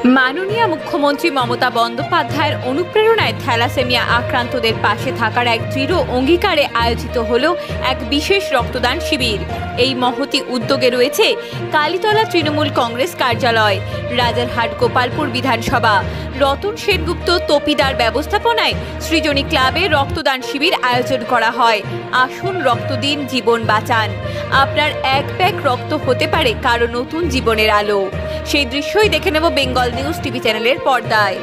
মাননীয় মুখ্যমন্ত্রী মমতা বন্দ্যোপাধ্যায়ের অনুপ্রেরণায় থ্যালাসেমিয়া আক্রান্তদের পাশে থাকার এক দৃঢ় অঙ্গীকারে আয়োজিত হলো এক বিশেষ রক্তদান শিবির। এই মহতি উদ্যোগে রয়েছে কালীতলা তৃণমূল কংগ্রেস কার্যালয়, রাজারহাট গোপালপুর বিধানসভা, রতন সেনগুপ্ত তপিদার ব্যবস্থাপনায় সৃজনী ক্লাবে রক্তদান শিবির আয়োজন করা হয়। আসুন রক্ত দিন, জীবন বাঁচান। আপনার এক ব্যাগ রক্ত হতে পারে কারো নতুন জীবনের আলো। সেই দৃশ্যই দেখে নেব বেঙ্গল নিউজ টিভি চ্যানেলের পর্দায়।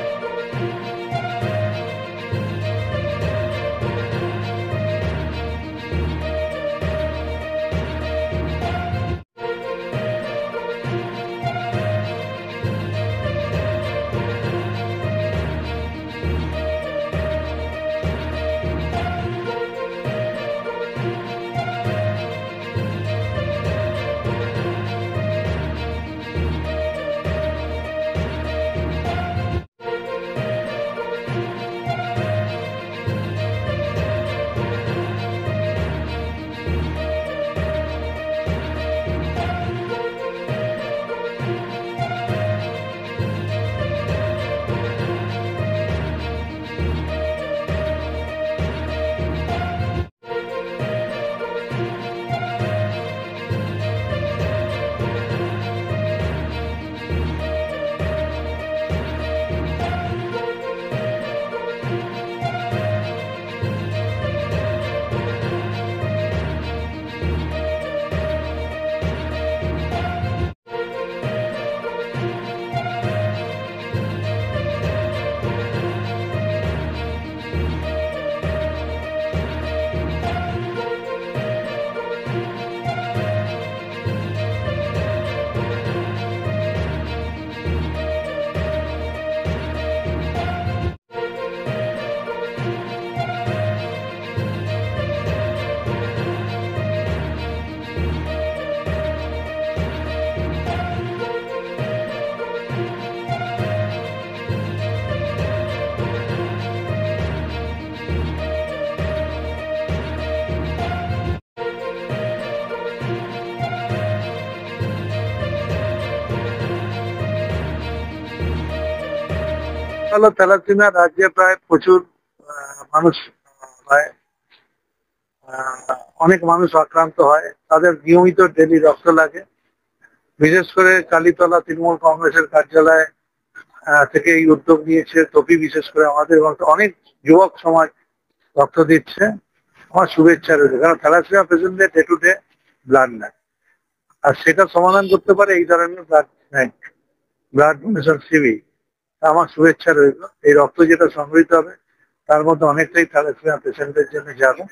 থ্যালাসেমিয়া রাজ্যে প্রায় প্রচুর মানুষ হয়, অনেক মানুষ আক্রান্ত হয়, তাদের নিয়মিত ডেলি রক্ত লাগে। বিশেষ করে কালীতলা তৃণমূল কংগ্রেসের কার্যালয় থেকে এই উদ্যোগ নিয়েছে তপি, বিশেষ করে আমাদের অনেক যুবক সমাজ রক্ত দিচ্ছে। আমার শুভেচ্ছা রয়েছে, কারণ থ্যালাসেমিয়া পেশেন্টদের ডে টু ডে ব্লাড নেয়, আর সেটা সমাধান করতে পারে এই ধরনের ব্লাড ডোনেশন শিবির। আমার শুভেচ্ছা রইল। এই রক্ত যেটা সংগৃহীত হবে তার মধ্যে অনেকটাই থ্যালাসেমিয়া পেশেন্টদের জন্য যাবে,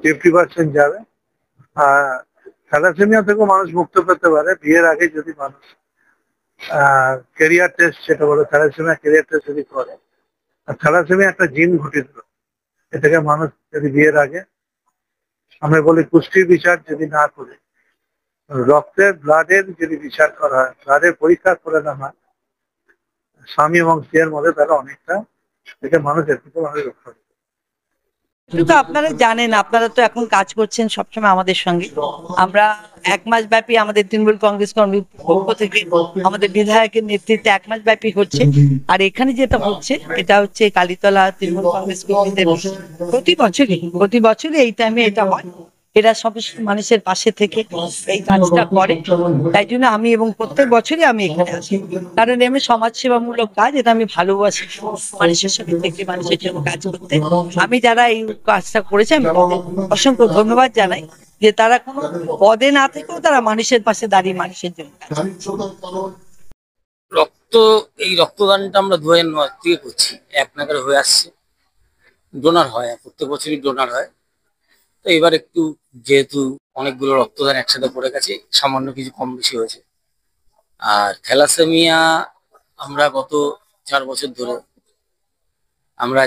50% যাবে। আর থ্যালাসেমিয়া থেকেও মানুষ মুক্ত পেতে পারে বিয়ের আগে যদি মানুষ ক্যারিয়ার টেস্ট, সেটা বলে থ্যালাসেমিয়া ক্যারিয়ার টেস্ট যদি করে। আর থ্যালাসেমিয়া একটা জিন ঘটিত রোগ, এ থেকে মানুষ যদি বিয়ের আগে, আমরা বলি পুষ্টির বিচার যদি না করে, ব্লাডের যদি বিচার করা হয়, ব্লাডের পরীক্ষা করে না হয় স্বামী এবং স্ত্রীর মধ্যে, তাহলে অনেকটা থেকে মানুষ এর থেকে মানুষ রক্ষা করে। তো আপনারা জানেন, আপনারা তো এখন কাজ করছেন সবসময় আমাদের সঙ্গে। আমরা 1 মাস ব্যাপী আমাদের তৃণমূল কংগ্রেস কমিটির পক্ষ থেকে আমাদের বিধায়কের নেতৃত্বে 1 মাস ব্যাপী হচ্ছে। আর এখানে যেটা হচ্ছে, এটা হচ্ছে কালীতলা তৃণমূল কংগ্রেস কমিটিতে প্রতি বছরই এই টাইমে এটা হয়। এরা সব মানুষের পাশে থেকে এই কাজটা করে, তাই জন্য আমি এবং প্রত্যেক বছরই আমি এখানে আসি, কারণ আমি সমাজসেবামূলক কাজ, এটা আমি ভালোবাসি মানুষের সাথে থেকে মানুষের জন্য কাজ করতে। আমি যারা এই কাজটা করেছে আমি অসংখ্য ধন্যবাদ জানাই, যে তারা কোনো পদে না থেকেও তারা মানুষের পাশে দাঁড়িয়ে মানুষের জন্য এই রক্তদানটা আমরা 2009 থেকে করছি, এক নাগারে হয়ে আসছে। ডোনার হয়, প্রত্যেক বছরই ডোনার হয়। তো এবার একটু যেহেতু অনেকগুলো রক্তদান একসাথে পড়ে গেছে, সামান্য কিছু কম বেশি হয়েছে। আর থ্যালাসেমিয়া আমরা গত 4 বছর ধরে আমরা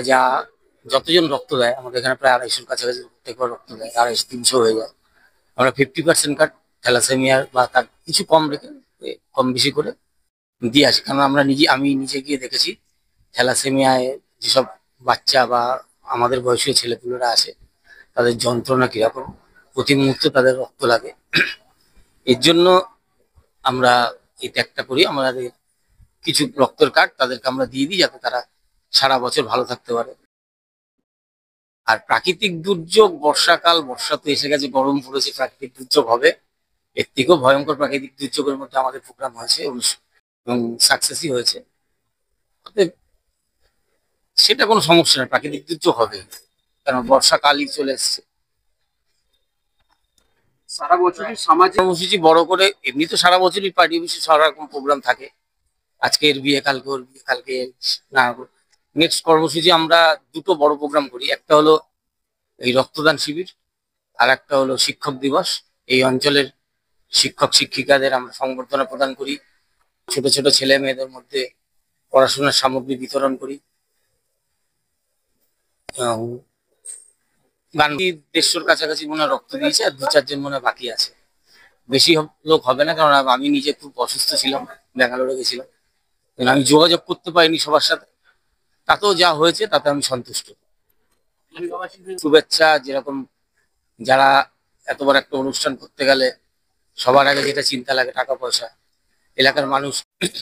যতজন রক্ত দেয়, আমাদের এখানে প্রায় 250-র কাছাকাছি প্রত্যেকবার রক্ত দেয়, 250-300 হয়ে যায়। আমরা 50% কার্ড থ্যালাসেমিয়ার বা তার কিছু কম রেখে কম বেশি করে দিয়ে আসি, কারণ আমি নিজে গিয়ে দেখেছি থ্যালাসেমিয়ায় যেসব বাচ্চা বা আমাদের বয়সী ছেলেপুলেরা আছে, তাদের যন্ত্রণা কিরকম, প্রতি মুহূর্তে তাদের রক্ত লাগে। এর জন্য আমরা এই ত্যাগটা করি। আমাদের কিছু রক্তের কার্ড তাদেরকে আমরা দিয়ে দিই, যাতে তারা সারা বছর ভালো থাকতে পারে। আর প্রাকৃতিক দুর্যোগ, বর্ষাকাল, বর্ষা তো এসে গেছে, গরম পড়েছে, প্রাকৃতিক দুর্যোগ হবে। এর থেকেও ভয়ঙ্কর প্রাকৃতিক দুর্যোগের মধ্যে আমাদের প্রোগ্রাম হয়েছে এবং সাকসেসই হয়েছে। অতএব সেটা কোনো সমস্যা না, প্রাকৃতিক দুর্যোগ হবে, কারণ বর্ষাকালই চলে এসছে। সারা বছরই সামাজিক কর্মসূচি বড় করে, এমনি তো সারা বছরই পার্টি অফিসে সারা রকম প্রোগ্রাম থাকে, আজকে এর বিয়ে, কালকে ওর বিয়ে, কালকে না। নেক্সট কর্মসূচি আমরা দুটো বড় প্রোগ্রাম করি, একটা হলো এই রক্তদান শিবির, আর একটা হলো শিক্ষক দিবস। এই অঞ্চলের শিক্ষক শিক্ষিকাদের আমরা সংবর্ধনা প্রদান করি, ছোট ছোট ছেলে মেয়েদের মধ্যে পড়াশোনার সামগ্রী বিতরণ করি। গান্ধী 150-র কাছাকাছি মনে হয় রক্ত দিয়েছে, আর 2-4 জন মনে হয় বাকি আছে। বেশি লোক হবে না, কারণ আমি নিজে খুব অসুস্থ ছিলাম, ব্যাঙ্গালোরে গেছিলাম, আমি যোগাযোগ করতে পারিনি সবার সাথে। তাতেও যা হয়েছে তাতে আমি সন্তুষ্ট। শুভেচ্ছা, যেরকম যারা এত বড় একটা অনুষ্ঠান করতে গেলে সবার আগে যেটা চিন্তা লাগে টাকা পয়সা, এলাকার মানুষ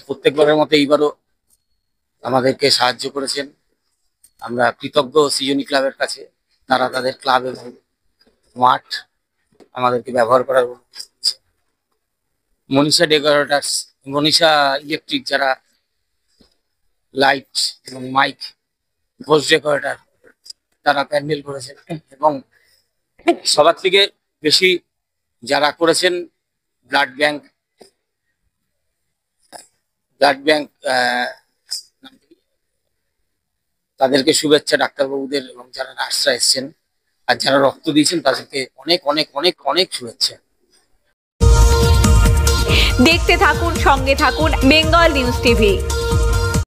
প্রত্যেকবারের মতো এইবারও আমাদেরকে সাহায্য করেছেন। আমরা কৃতজ্ঞ সৃজনী ক্লাবের কাছে, তারা তাদের ক্লাব এবং মাঠ আমাদেরকে ব্যবহার করার অনুমতি দিয়েছে। মনীষা ডেকোরেটার্স, মনীষা ইলেকট্রিক, যারা লাইট এবং মাইক, ভোজ ডেকোরেটর, তারা প্যান্ডেল করেছেন। এবং সবার থেকে বেশি যারা করেছেন ব্লাড ব্যাংক তাদেরকে শুভেচ্ছা, ডাক্তারবাবুদের এবং যারা নার্সরা এসছেন আর যারা রক্ত দিয়েছেন তাদেরকে অনেক অনেক অনেক অনেক শুভেচ্ছা। দেখতে থাকুন, সঙ্গে থাকুন বেঙ্গল নিউজ টিভি।